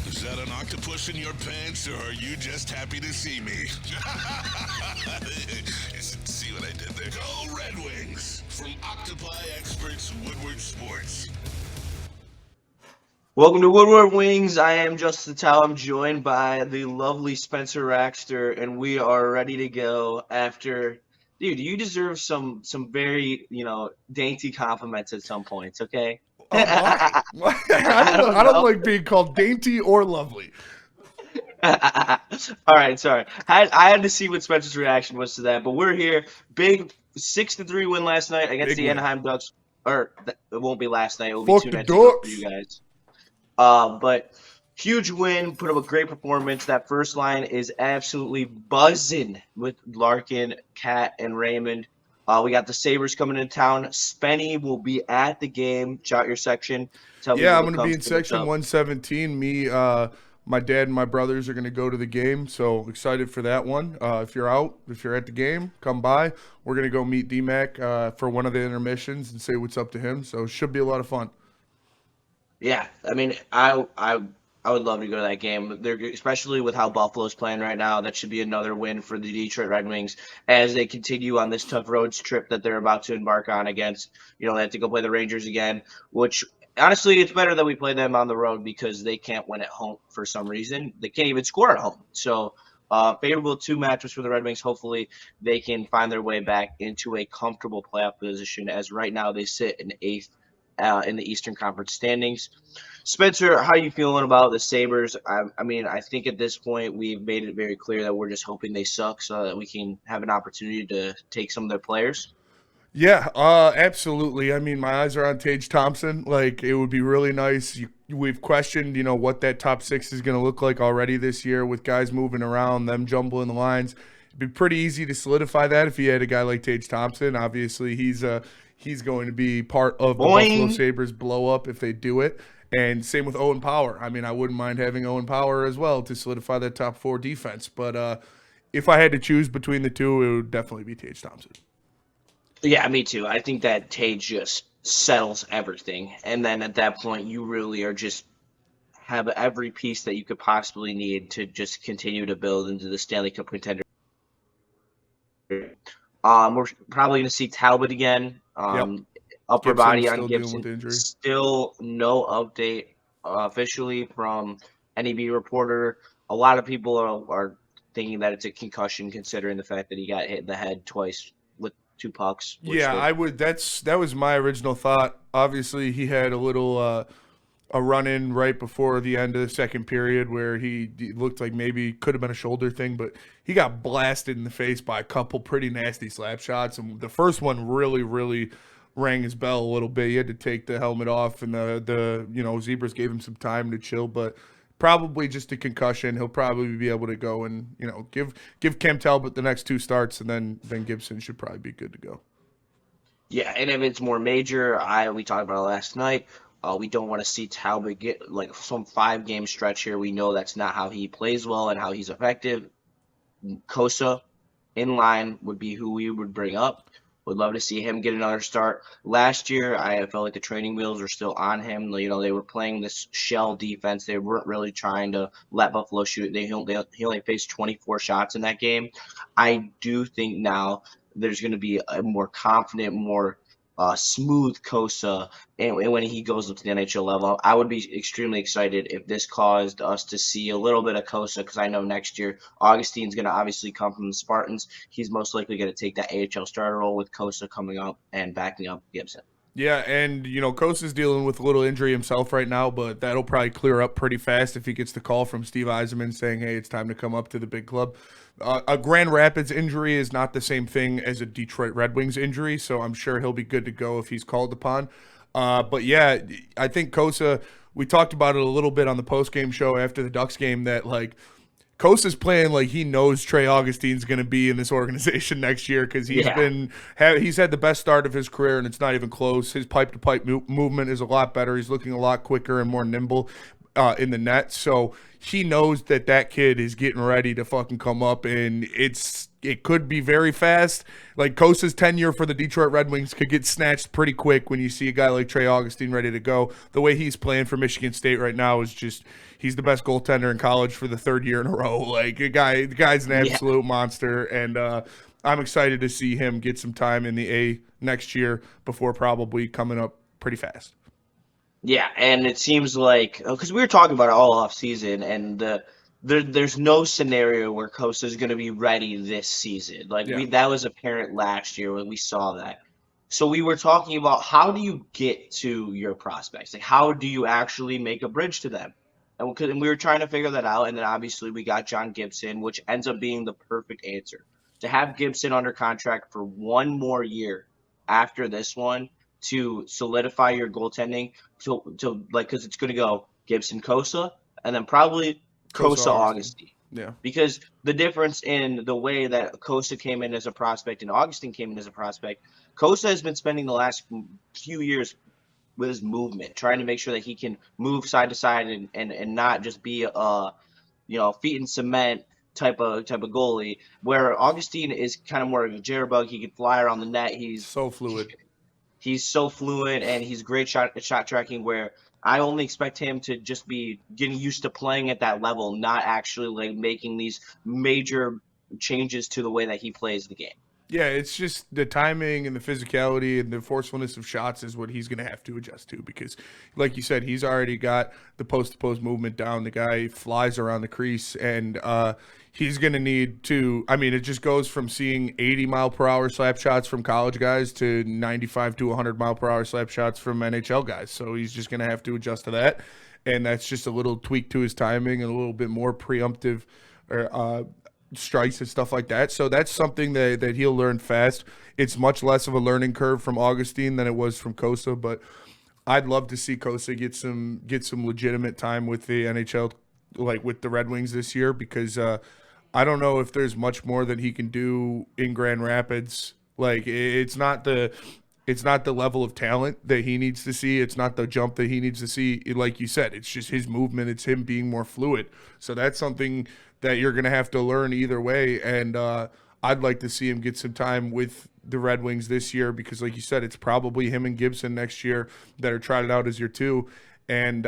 Is that an octopus in your pants, or are you just happy to see me? See what I did there? Go Red Wings! From Octopi Experts Woodward Sports. Welcome to Woodward Wings. I am Justin Satawa. I'm joined by the lovely Spencer Raxter, and we are ready to go after. Dude, you deserve some very, dainty compliments at some points, okay? Oh, why? Why? I don't like being called dainty or lovely. All right, sorry. I had to see what Spencer's reaction was to that, but we're here. Big 6-3 win last night against Big the win. Anaheim Ducks. Or it won't be last night. It will Fuck be 2 the nights ago for Ducks. you guys. But huge win, put up a great performance. That first line is absolutely buzzing with Larkin, Cat, and Raymond. We got the Sabers coming into town. Spenny will be at the game. Shout your section. Tell me Yeah, I'm what going to be in comes to section what's 117. Me, my dad, and my brothers are going to go to the game, so excited for that one. If you're at the game, come by. We're going to go meet D-Mac for one of the intermissions and say what's up to him, so it should be a lot of fun. Yeah, I mean, I would love to go to that game. Especially with how Buffalo's playing right now. That should be another win for the Detroit Red Wings as they continue on this tough road trip that they're about to embark on against. They have to go play the Rangers again, which honestly, it's better that we play them on the road because they can't win at home for some reason. They can't even score at home. So, favorable 2 matches for the Red Wings. Hopefully, they can find their way back into a comfortable playoff position as right now they sit in 8th. In the Eastern Conference standings. Spencer, how are you feeling about the Sabres? I mean, I think at this point we've made it very clear that we're just hoping they suck so that we can have an opportunity to take some of their players. Yeah, absolutely. I mean, my eyes are on Tage Thompson. Like, it would be really nice. We've questioned, what that top 6 is going to look like already this year with guys moving around, them jumbling the lines. It'd be pretty easy to solidify that if you had a guy like Tage Thompson. Obviously, he's going to be part of the Buffalo Sabres blow up if they do it. And same with Owen Power. I mean, I wouldn't mind having Owen Power as well to solidify that top 4 defense. But if I had to choose between the two, it would definitely be Tage Thompson. Yeah, me too. I think that Tage just settles everything. And then at that point, you really are just have every piece that you could possibly need to just continue to build into the Stanley Cup contender. We're probably going to see Talbot again. Upper Gibson body still on dealing Gibson. with injury. Still no update officially from NEB reporter. A lot of people are thinking that it's a concussion, considering the fact that he got hit in the head twice with 2 pucks. Yeah, I would. That was my original thought. Obviously, he had a little a run-in right before the end of the second period where he looked like maybe could have been a shoulder thing, but he got blasted in the face by a couple pretty nasty slap shots, and the first one really rang his bell a little bit. He had to take the helmet off, and the Zebras gave him some time to chill, but probably just a concussion. He'll probably be able to go and give Cam Talbot the next 2 starts, and then Gibson should probably be good to go. Yeah, and if it's more major, we talked about it last night. We don't want to see Talbot get like some 5-game stretch here. We know that's not how he plays well and how he's effective. Kosa in line would be who we would bring up. Would love to see him get another start. Last year, I felt like the training wheels were still on him. They were playing this shell defense. They weren't really trying to let Buffalo shoot. He only faced 24 shots in that game. I do think now there's going to be a more confident, more smooth Kosa, and when he goes up to the NHL level, I would be extremely excited if this caused us to see a little bit of Kosa, because I know next year Augustine's going to obviously come from the Spartans. He's most likely going to take that AHL starter role with Kosa coming up and backing up Gibson. Yeah, and Kosa's dealing with a little injury himself right now, but that'll probably clear up pretty fast if he gets the call from Steve Yzerman saying, hey, it's time to come up to the big club. A Grand Rapids injury is not the same thing as a Detroit Red Wings injury, so I'm sure he'll be good to go if he's called upon. But yeah, I think Kosa, we talked about it a little bit on the post-game show after the Ducks game, that Kosa's playing like he knows Trey Augustine's going to be in this organization next year, because he's had the best start of his career, and it's not even close. His pipe-to-pipe movement is a lot better. He's looking a lot quicker and more nimble. in the net. So he knows that kid is getting ready to fucking come up, and it could be very fast. Like Kosa's tenure for the Detroit Red Wings could get snatched pretty quick when you see a guy like Trey Augustine ready to go. The way he's playing for Michigan State right now is just he's the best goaltender in college for the third year in a row. Like the guy's an absolute monster, and I'm excited to see him get some time in the A next year before probably coming up pretty fast. Yeah, and it seems like because we were talking about it all off season, and there's no scenario where Costa's going to be ready this season. Like that was apparent last year when we saw that. So we were talking about how do you get to your prospects? Like how do you actually make a bridge to them? And we were trying to figure that out, and then obviously we got John Gibson, which ends up being the perfect answer. To have Gibson under contract for one more year after this one to solidify your goaltending to like because it's going to go Gibson Kosa and then probably Kosa Augustine. Yeah. Because the difference in the way that Kosa came in as a prospect and Augustine came in as a prospect, Kosa has been spending the last few years with his movement, trying to make sure that he can move side to side and not just be a feet in cement type of goalie, where Augustine is kind of more of a jitterbug. He can fly around the net. He's so fluid. He's so fluid, and he's great shot tracking, where I only expect him to just be getting used to playing at that level, not actually like making these major changes to the way that he plays the game. Yeah, it's just the timing and the physicality and the forcefulness of shots is what he's going to have to adjust to because, like you said, he's already got the post-to-post movement down. The guy flies around the crease, and he's going to need to – I mean, it just goes from seeing 80-mile-per-hour slap shots from college guys to 95 to 100-mile-per-hour slap shots from NHL guys. So he's just going to have to adjust to that, and that's just a little tweak to his timing and a little bit more preemptive strikes and stuff like that. So that's something that he'll learn fast. It's much less of a learning curve from Augustine than it was from Kosa, but I'd love to see Kosa get some legitimate time with the NHL, like with the Red Wings this year, because I don't know if there's much more that he can do in Grand Rapids. Like it's not the level of talent that he needs to see. It's not the jump that he needs to see. Like you said, it's just his movement. It's him being more fluid. So that's something that you're going to have to learn either way. And I'd like to see him get some time with the Red Wings this year because, like you said, it's probably him and Gibson next year that are trotted out as your two. And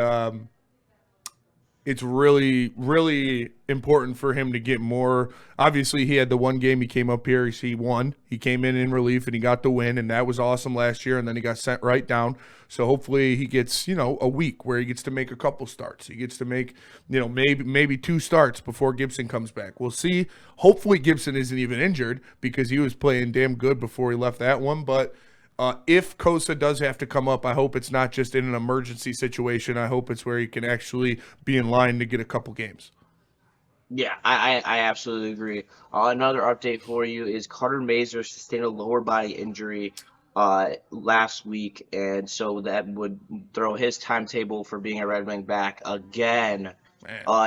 it's really, really important for him to get more. Obviously, he had the one game he came up here. He won. He came in relief, and he got the win, and that was awesome last year, and then he got sent right down. So hopefully he gets, a week where he gets to make a couple starts. He gets to make, maybe 2 starts before Gibson comes back. We'll see. Hopefully Gibson isn't even injured because he was playing damn good before he left that one, but if Kosa does have to come up, I hope it's not just in an emergency situation. I hope it's where he can actually be in line to get a couple games. Yeah, I absolutely agree. Another update for you is Carter Mazur sustained a lower body injury last week, and so that would throw his timetable for being a Red Wing back again.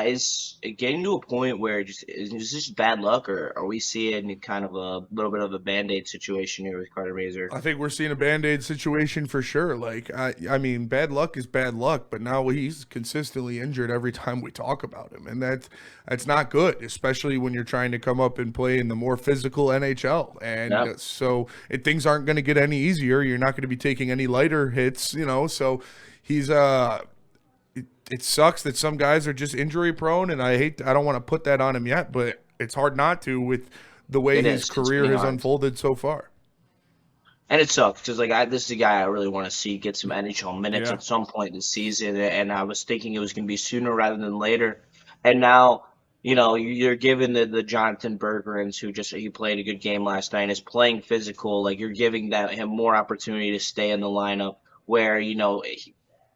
Is it getting to a point where is this just bad luck, or are we seeing kind of a little bit of a Band-Aid situation here with Carter Mazur? I think we're seeing a Band-Aid situation for sure. Like, I mean, bad luck is bad luck, but now he's consistently injured every time we talk about him, and that's not good, especially when you're trying to come up and play in the more physical NHL. And so things aren't going to get any easier. You're not going to be taking any lighter hits, so he's It sucks that some guys are just injury prone, and I don't want to put that on him yet, but it's hard not to with the way his career has unfolded so far. And it sucks because this is a guy I really want to see get some NHL minutes at some point this season, and I was thinking it was going to be sooner rather than later. And now, you're giving the Jonathan Bergerons, he played a good game last night, is playing physical. Like, you're giving him more opportunity to stay in the lineup where,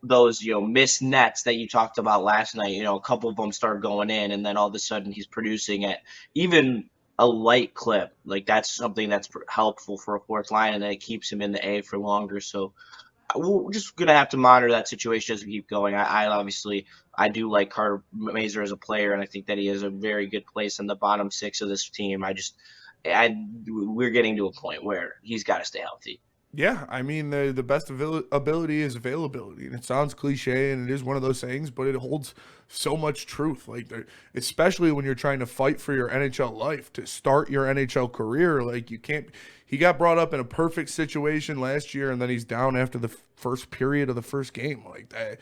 those missed nets that you talked about last night, a couple of them start going in, and then all of a sudden he's producing at even a light clip. Like, that's something that's helpful for a fourth line, and then it keeps him in the A for longer. So we're just gonna have to monitor that situation as we keep going. I do like Carter Mazur as a player, and I think that he has a very good place in the bottom 6 of this team. We're getting to a point where he's got to stay healthy. Yeah, I mean the best ability is availability, and it sounds cliche, and it is one of those things, but it holds so much truth. Like, especially when you're trying to fight for your NHL life, to start your NHL career, like you can't. He got brought up in a perfect situation last year, and then he's down after the first period of the first game. Like that,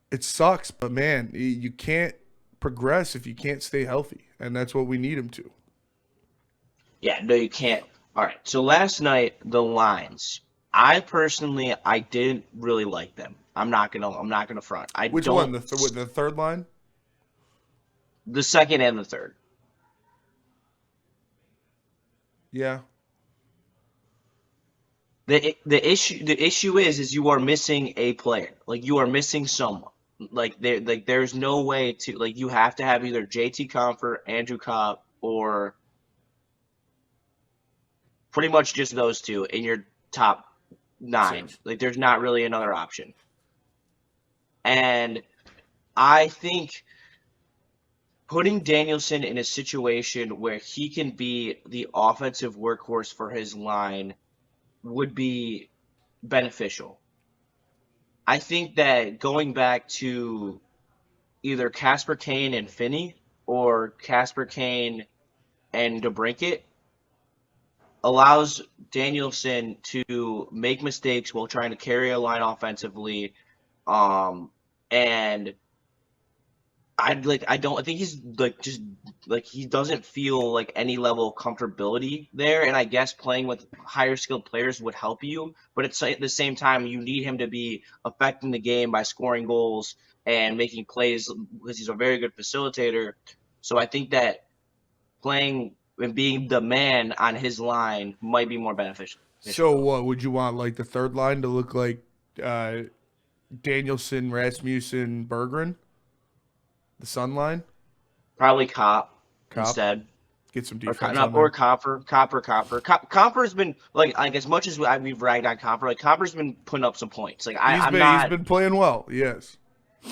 it sucks, but man, you can't progress if you can't stay healthy, and that's what we need him to. Yeah, no, you can't. All right. So last night, the lines. I didn't really like them. I'm not gonna front. I Which don't one? The third line? the second and the third. Yeah. The issue is you are missing a player. Like you are missing someone. There's no way to like you have to have either JT Comfort, Andrew Copp, or pretty much just those two in your top nine. Same. Like there's not really another option. And I think putting Danielson in a situation where he can be the offensive workhorse for his line would be beneficial. I think that going back to either Casper Kane and Finney or Casper Kane and DeBrincat allows Danielson to make mistakes while trying to carry a line offensively. And I think he's like just like he doesn't feel like any level of comfortability there. And I guess playing with higher skilled players would help you, but at the same time you need him to be affecting the game by scoring goals and making plays because he's a very good facilitator. So I think that playing and being the man on his line might be more beneficial. So what would you want, like the third line to look like Danielson, Rasmussen, Berggren? The Sun line? Probably Cop Copp? instead. Get some Or, defense not, on or there. Copper. Copper's been like as much as we've ragged on Copper, like Copper's been putting up some points. Like He's been playing well, yes.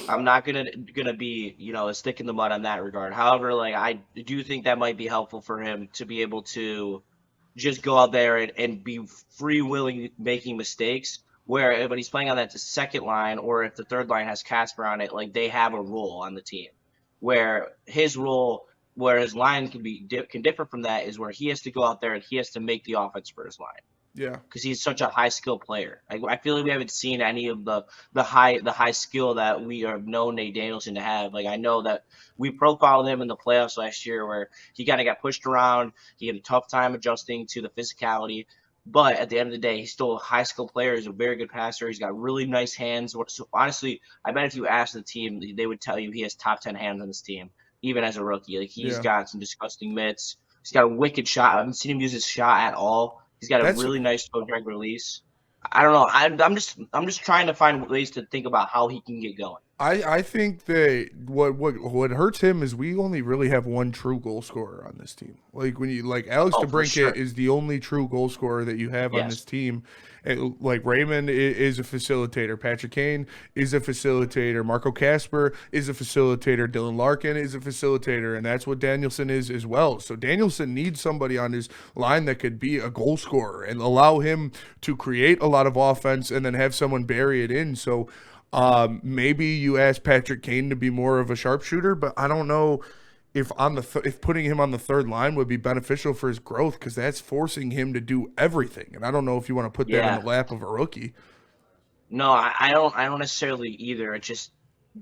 I'm not gonna be a stick in the mud on that regard. However, like I do think that might be helpful for him to be able to just go out there and be free willing making mistakes. Where when he's playing on that second line, or if the third line has Casper on it, like they have a role on the team. Where his role, where his line can differ from that, is where he has to go out there and he has to make the offense for his line Yeah. because he's such a high skill player. I feel like we haven't seen any of the high skill that we have known Nate Danielson to have. Like I know that we profiled him in the playoffs last year where he kind of got pushed around. He had a tough time adjusting to the physicality. But at the end of the day, he's still a high skill player. He's a very good passer. He's got really nice hands. So honestly, I bet if you asked the team, they would tell you he has top 10 hands on this team, even as a rookie. Like he's got some disgusting mitts. He's got a wicked shot. I haven't seen him use his shot at all. He's got a really nice toe drag release. I don't know. I'm just trying to find ways to think about how he can get going. I think that what hurts him is we only really have one true goal scorer on this team. Like when you Alex DeBrincat is the only true goal scorer that you have on this team. And, like Raymond is a facilitator, Patrick Kane is a facilitator, Marco Casper is a facilitator, Dylan Larkin is a facilitator, and that's what Danielson is as well. So Danielson needs somebody on his line that could be a goal scorer and allow him to create a lot of offense and then have someone bury it in. So maybe you ask Patrick Kane to be more of a sharpshooter, but I don't know if if putting him on the third line would be beneficial for his growth because that's forcing him to do everything, and I don't know if you want to put that in the lap of a rookie. No, I don't necessarily either. It's just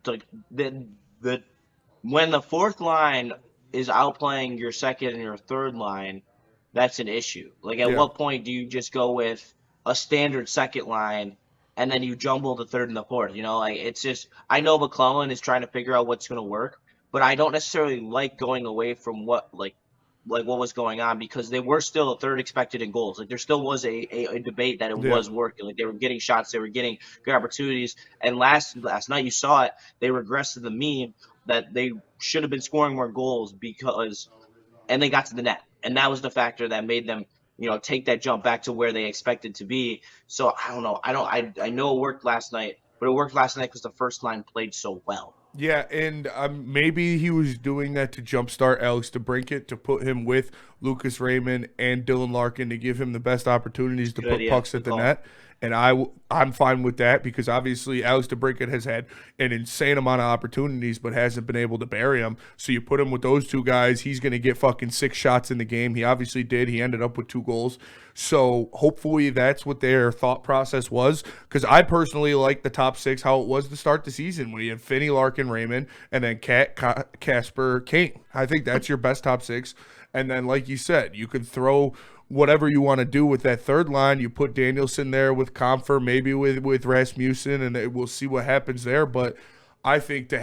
like when the fourth line is outplaying your second and your third line, that's an issue. Like at what point do you just go with a standard second line? And then you jumble the third and the fourth, like it's just, I know McClellan is trying to figure out what's going to work, but I don't necessarily like going away from what what was going on because they were still a third expected in goals. Like there still was a debate that it was working. Like they were getting shots, they were getting good opportunities. And last night you saw it, they regressed to the mean that they should have been scoring more goals and they got to the net. And that was the factor that made them take that jump back to where they expected to be. So I don't know. I know it worked last night, but it worked last night because the first line played so well. Yeah, and maybe he was doing that to jumpstart Alex DeBrincat, to put him with Lucas Raymond and Dylan Larkin to give him the best opportunities to put pucks at the net. And I'm fine with that because obviously Alex DeBrincat has had an insane amount of opportunities but hasn't been able to bury them. So you put him with those two guys, he's going to get fucking 6 shots in the game. He obviously did. He ended up with 2 goals. So hopefully that's what their thought process was, because I personally like the top 6 how it was to start the season when you have Finney, Larkin, Raymond, and then Casper, Kane. I think that's your best top 6. And then, like you said, you could throw whatever you want to do with that third line. You put Danielson there with Comfer, maybe with Rasmussen, and we'll see what happens there. But I think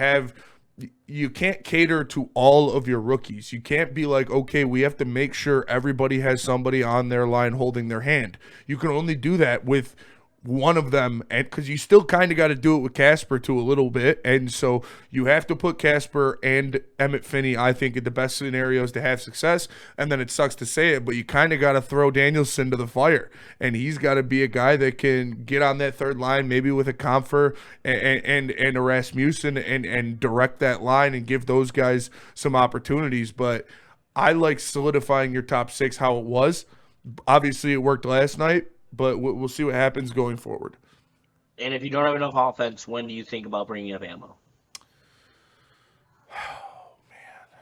you can't cater to all of your rookies. You can't be like, okay, we have to make sure everybody has somebody on their line holding their hand. You can only do that with one of them, and because you still kind of got to do it with Casper too a little bit, and so you have to put Casper and Emmett Finney, I think, in the best scenarios to have success. And then it sucks to say it, but you kind of got to throw Danielson to the fire, and he's got to be a guy that can get on that third line, maybe with a Comfer and a Rasmussen, and direct that line and give those guys some opportunities. But I like solidifying your top 6 how it was. Obviously, it worked last night, but we'll see what happens going forward. And if you don't have enough offense, when do you think about bringing up ammo? Oh, man.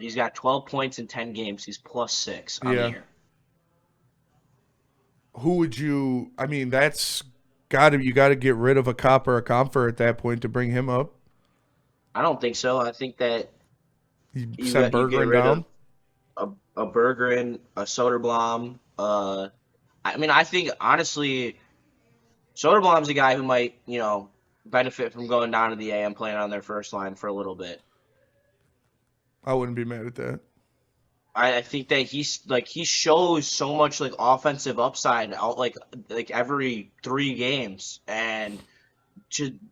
He's got 12 points in 10 games. He's +6 on the year. Who would you – I mean, that's you got to get rid of a Cop or a Comfer at that point to bring him up. I don't think so. I think that you send Bergeron down? A Bergeron, a Soderblom. I mean, I think, honestly, Soderblom's a guy who might, benefit from going down to the A and playing on their first line for a little bit. I wouldn't be mad at that. I think that he shows so much offensive upside out every 3 games, and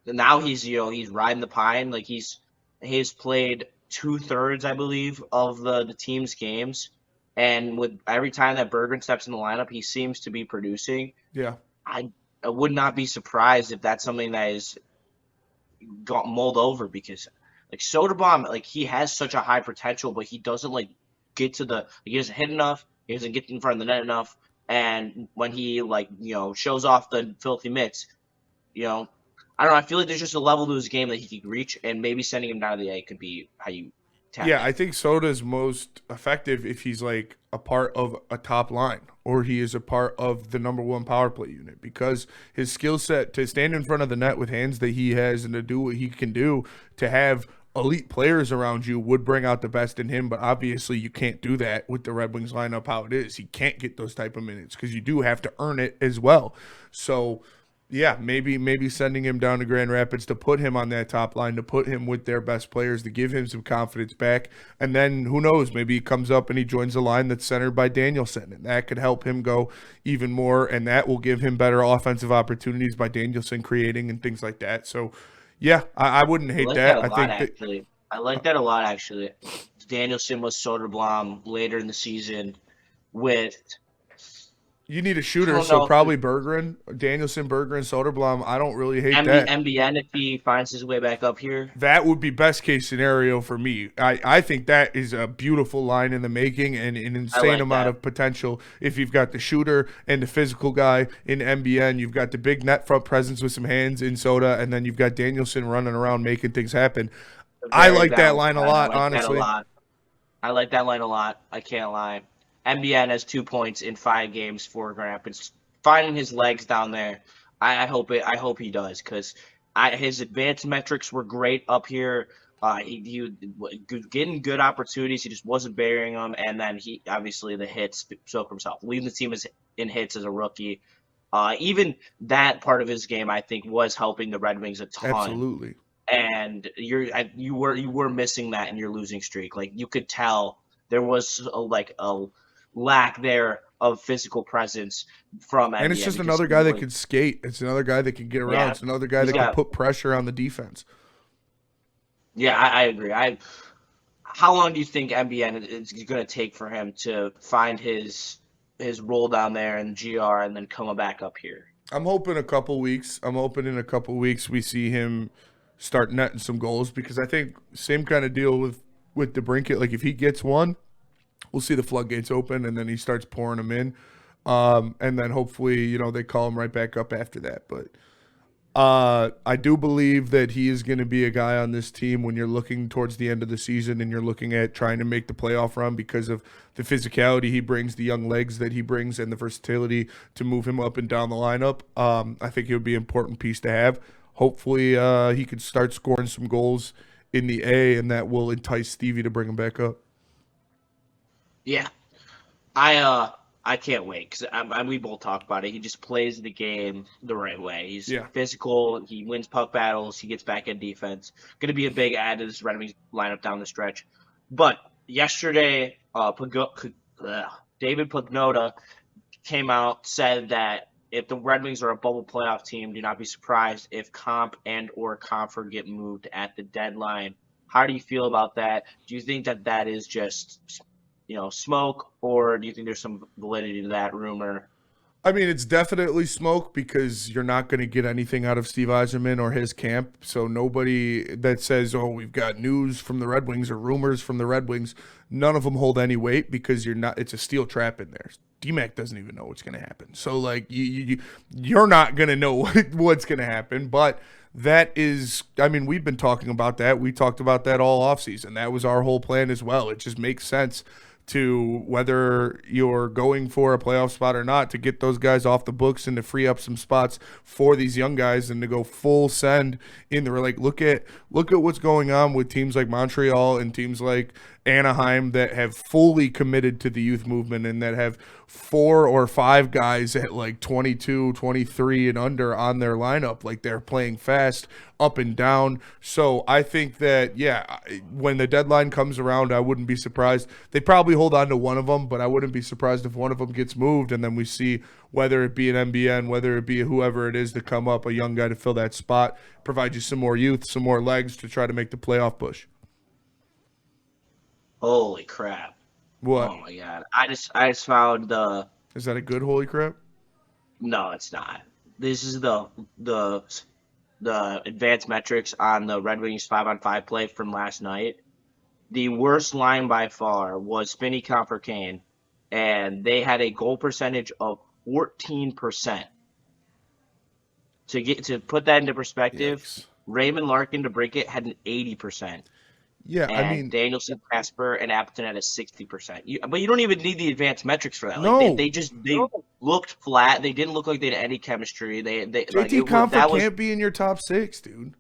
now he's riding the pine. He's played 2/3, I believe, of the team's games. And with every time that Bergeron steps in the lineup, he seems to be producing. Yeah. I would not be surprised if that's something that is got mulled over, because Soderblom, he has such a high potential, but he doesn't get to he doesn't hit enough. He doesn't get in front of the net enough. And when he shows off the filthy mitts, I don't know. I feel like there's just a level to his game that he could reach, and maybe sending him down to the A could be how you. I think Soda's most effective if he's a part of a top line, or he is a part of the number 1 power play unit, because his skill set to stand in front of the net with hands that he has and to do what he can do, to have elite players around you, would bring out the best in him. But obviously you can't do that with the Red Wings lineup how it is. He can't get those type of minutes because you do have to earn it as well. So yeah, maybe sending him down to Grand Rapids to put him on that top line, to put him with their best players, to give him some confidence back. And then who knows, maybe he comes up and he joins a line that's centered by Danielson, and that could help him go even more, and that will give him better offensive opportunities by Danielson creating and things like that. So yeah, I wouldn't hate that. I like that a lot, actually. Danielson was Soderblom later in the season with – you need a shooter, so probably Bergeron, Danielson, Bergeron, Soderblom. I don't really hate that. MBN, if he finds his way back up here. That would be best case scenario for me. I think that is a beautiful line in the making, and an insane amount of potential. If you've got the shooter and the physical guy in MBN, you've got the big net front presence with some hands in Soda, and then you've got Danielson running around making things happen. I like that line a lot, honestly. I like that line a lot. I can't lie. MBN has 2 points in 5 games for Grand Rapids. Finding his legs down there, I hope he does, because his advanced metrics were great up here. He getting good opportunities. He just wasn't burying them, and then he obviously the hits spoke for himself. Leading the team in hits as a rookie. Even that part of his game, I think, was helping the Red Wings a ton. Absolutely. And you were missing that in your losing streak. You could tell there was a lack there of physical presence from NBA. And it's just another guy that can skate. It's another guy that can get around. Yeah, it's another guy that can put pressure on the defense. Yeah, I agree. How long do you think MBN is going to take for him to find his role down there in GR and then come back up here? I'm hoping a couple weeks. I'm hoping in a couple weeks we see him start netting some goals, because I think same kind of deal with DeBrincat. Like if he gets one, we'll see the floodgates open, and then he starts pouring them in. And then hopefully, they call him right back up after that. But I do believe that he is going to be a guy on this team when you're looking towards the end of the season and you're looking at trying to make the playoff run, because of the physicality he brings, the young legs that he brings, and the versatility to move him up and down the lineup. I think he would be an important piece to have. Hopefully he could start scoring some goals in the A, and that will entice Stevie to bring him back up. Yeah. I can't wait, because we both talked about it. He just plays the game the right way. He's physical. He wins puck battles. He gets back in defense. Going to be a big add to this Red Wings lineup down the stretch. But yesterday, David Pagnotta came out, said that if the Red Wings are a bubble playoff team, do not be surprised if Comp and or Comfort get moved at the deadline. How do you feel about that? Do you think that is just smoke, or do you think there's some validity to that rumor? I mean, it's definitely smoke, because you're not going to get anything out of Steve Yzerman or his camp. So nobody that says, oh, we've got news from the Red Wings or rumors from the Red Wings, none of them hold any weight, because it's a steel trap in there. DMAC doesn't even know what's going to happen. So like you're not going to know what's going to happen, but that is, I mean, we've been talking about that. We talked about that all offseason. That was our whole plan as well. It just makes sense to, whether you're going for a playoff spot or not, to get those guys off the books and to free up some spots for these young guys and to go full send in the, like, look at what's going on with teams like Montreal and teams like Anaheim that have fully committed to the youth movement and that have 4 or 5 guys at like 22, 23 and under on their lineup. Like, they're playing fast up and down. So I think that, when the deadline comes around, I wouldn't be surprised. They probably hold on to one of them, but I wouldn't be surprised if one of them gets moved, and then we see, whether it be an MBN, whether it be whoever it is to come up, a young guy to fill that spot, provide you some more youth, some more legs to try to make the playoff push. Holy crap. What? Oh my god. I just found the... Is that a good holy crap? No, it's not. This is the advanced metrics on the Red Wings 5-on-5 play from last night. The worst line by far was Spinny Kane, and they had a goal percentage of 14%. To put that into perspective, Yikes. Raymond Larkin to break it had an 80%. Yeah, And I mean, Danielson, Casper, and Appleton had a 60%. But you don't even need the advanced metrics for that. No. Like, they looked flat. They didn't look like they had any chemistry. JT Compher can't be in your top 6, dude.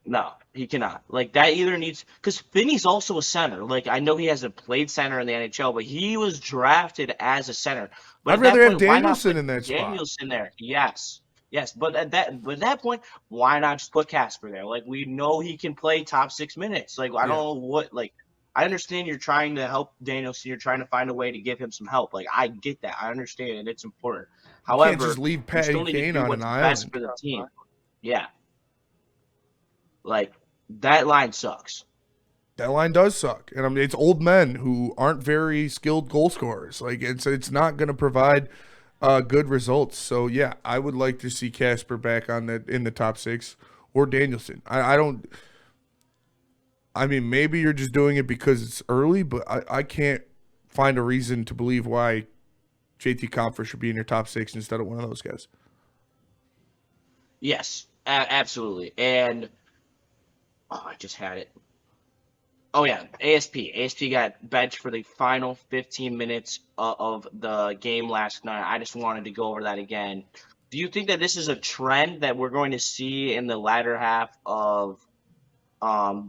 No, he cannot. Like, that either needs – because Finney's also a center. Like, I know he hasn't played center in the NHL, but he was drafted as a center. But I'd rather have Danielson in that spot. Danielson there, yes. Yes, but at that point, why not just put Casper there? Like, we know he can play top 6 minutes. Like, I don't know what – like, I understand you're trying to help Danielson. You're trying to find a way to give him some help. Like, I get that. I understand it. It's important. However, you can't just leave Patty Kane on an island. Best for the team. Yeah. Like, that line sucks. That line does suck. And I mean, it's old men who aren't very skilled goal scorers. Like, it's not going to provide good results. So, yeah, I would like to see Casper back in the top 6, or Danielson. I mean, maybe you're just doing it because it's early, but I can't find a reason to believe why JT Compher should be in your top 6 instead of one of those guys. Yes, absolutely. And I just had it. Oh, yeah, ASP. ASP got benched for the final 15 minutes of the game last night. I just wanted to go over that again. Do you think that this is a trend that we're going to see in the latter half of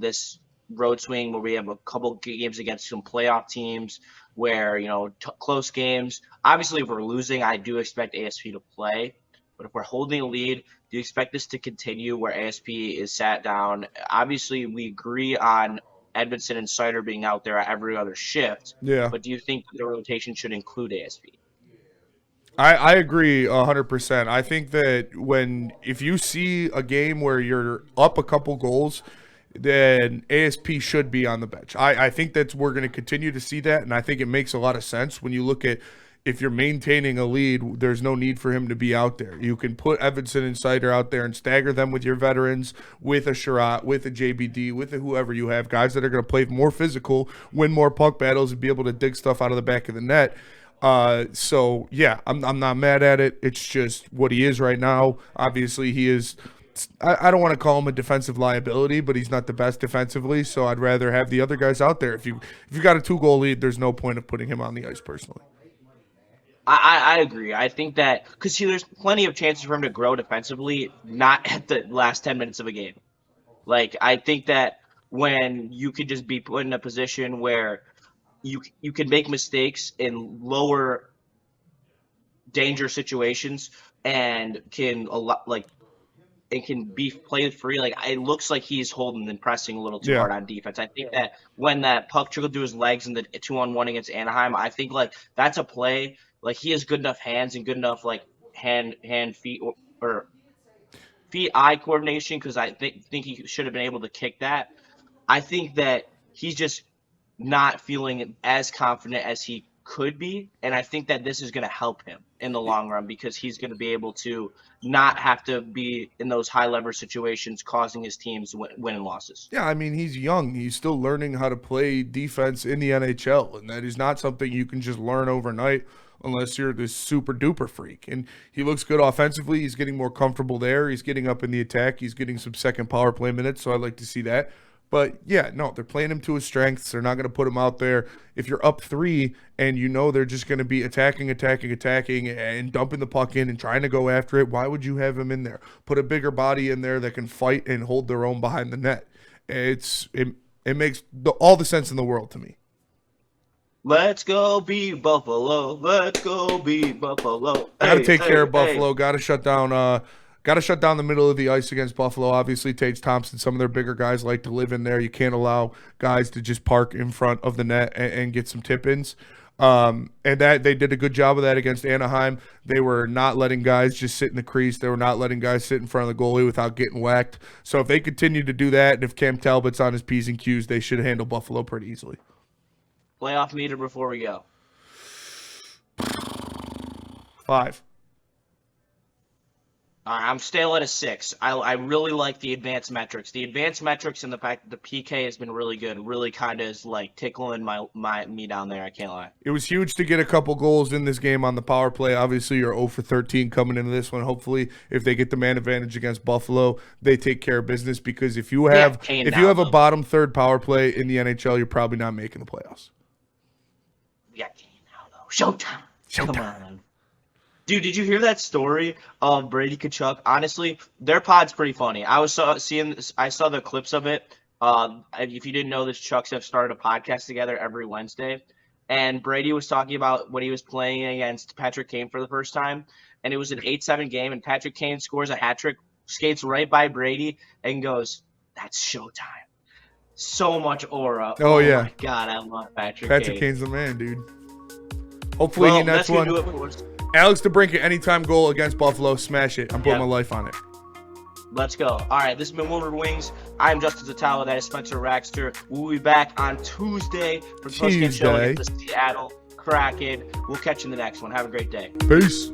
this road swing, where we have a couple games against some playoff teams where, close games? Obviously, if we're losing, I do expect ASP to play. But if we're holding a lead, do you expect this to continue where ASP is sat down? Obviously, we agree on Edmondson and Sider being out there every other shift. Yeah. But do you think the rotation should include ASP? I agree 100%. I think that if you see a game where you're up a couple goals, then ASP should be on the bench. I think we're going to continue to see that, and I think it makes a lot of sense when you look at if you're maintaining a lead, there's no need for him to be out there. You can put Evanson and Sider out there and stagger them with your veterans, with a Sherratt, with a JBD, with a whoever you have, guys that are going to play more physical, win more puck battles, and be able to dig stuff out of the back of the net. So, yeah, I'm not mad at it. It's just what he is right now. Obviously, he is – I don't want to call him a defensive liability, but he's not the best defensively, so I'd rather have the other guys out there. If you got a 2-goal lead, there's no point of putting him on the ice personally. I agree. I think that because there's plenty of chances for him to grow defensively, not at the last 10 minutes of a game. Like, I think that when you could just be put in a position where you can make mistakes in lower danger situations and can be played free. Like, it looks like he's holding and pressing a little too hard on defense. I think that when that puck trickled through his legs in the 2-on-1 against Anaheim, I think like that's a play. Like, he has good enough hands and good enough like hand feet or feet eye coordination, because I think he should have been able to kick that. I think that he's just not feeling as confident as he could be, and I think that this is going to help him in the long run, because he's going to be able to not have to be in those high leverage situations causing his teams win and losses. Yeah, I mean, he's young. He's still learning how to play defense in the NHL, and that is not something you can just learn overnight unless you're this super duper freak. And he looks good offensively. He's getting more comfortable there. He's getting up in the attack. He's getting some second power play minutes, so I'd like to see that. But, yeah, no, they're playing him to his strengths. They're not going to put him out there. If you're up 3 and you know they're just going to be attacking, and dumping the puck in and trying to go after it, why would you have him in there? Put a bigger body in there that can fight and hold their own behind the net. It makes all the sense in the world to me. Let's go beat Buffalo. Let's go beat Buffalo. Got to take care of Buffalo. Got to shut down the middle of the ice against Buffalo. Obviously, Tage Thompson, some of their bigger guys like to live in there. You can't allow guys to just park in front of the net and get some tip-ins. And that they did a good job of that against Anaheim. They were not letting guys just sit in the crease. They were not letting guys sit in front of the goalie without getting whacked. So if they continue to do that, and if Cam Talbot's on his P's and Q's, they should handle Buffalo pretty easily. Playoff meter before we go. 5. All right, I'm still at a 6. I really like the advanced metrics. The advanced metrics and the fact that the PK has been really good. Really kind of is like tickling me down there. I can't lie. It was huge to get a couple goals in this game on the power play. Obviously, you're 0 for 13 coming into this one. Hopefully, if they get the man advantage against Buffalo, they take care of business, because if you have a bottom third power play in the NHL, you're probably not making the playoffs. Yeah, now though. Showtime. Come on. Dude, did you hear that story of Brady Tkachuk? Honestly, their pod's pretty funny. I saw the clips of it. If you didn't know this, Chucks have started a podcast together every Wednesday. And Brady was talking about when he was playing against Patrick Kane for the first time. And it was an 8-7 game, and Patrick Kane scores a hat trick, skates right by Brady, and goes, "That's showtime." So much aura. Oh yeah. My God, I love Patrick Kane. Kane's the man, dude. Hopefully he nets one. Alex DeBrincat, anytime goal against Buffalo, smash it. I'm putting my life on it. Let's go. All right, this has been Woodward Wings. I'm Justin Satawa. That is Spencer Raxter. We'll be back on Tuesday for the post-game show against the Seattle Kraken. We'll catch you in the next one. Have a great day. Peace.